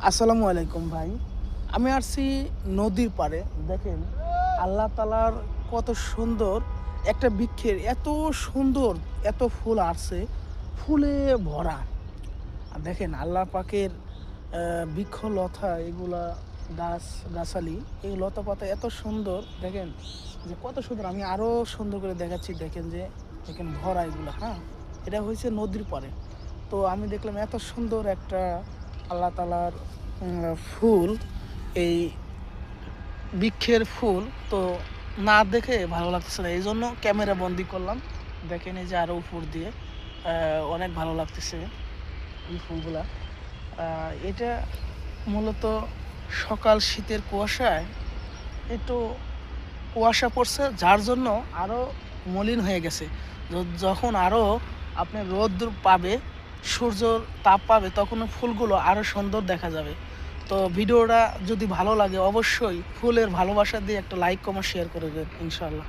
আসসালামু আলাইকুম ভাই। আমি আসছি নদীর পাড়ে। দেখেন আল্লাহ তাআলার কত সুন্দর একটা বৃক্ষের এত সুন্দর এত ফুল আসছে, ফুলে ভরা। আর দেখেন আল্লাহ পাকের বৃক্ষলতা এগুলা গাছালি এই লতাপাতা এত সুন্দর দেখেন যে কত সুন্দর। আমি আরও সুন্দর করে দেখাচ্ছি। দেখেন ভরা এগুলা, হ্যাঁ, এটা হয়েছে নদীর পাড়ে। তো আমি দেখলাম এত সুন্দর একটা আল্লাহ তাআলার ফুল, এই বৃক্ষের ফুল তো না দেখে ভালো লাগতেছে না, এই জন্য ক্যামেরা বন্দি করলাম। দেখেন এই যে আরও উপর দিয়ে অনেক ভালো লাগতেছে এই ফুলগুলা। এটা মূলত সকাল শীতের কুয়াশায় একটু কুয়াশা পড়ছে, যার জন্য আরও মলিন হয়ে গেছে। যখন আরও আপনি রোদ পাবে, সূর্যর তাপ পাবে, তখন ফুলগুলো আরও সুন্দর দেখা যাবে। তো ভিডিওটা যদি ভালো লাগে অবশ্যই ফুলের ভালোবাসা দিয়ে একটা লাইক কমেন্ট শেয়ার করে দেবেন ইনশাআল্লাহ।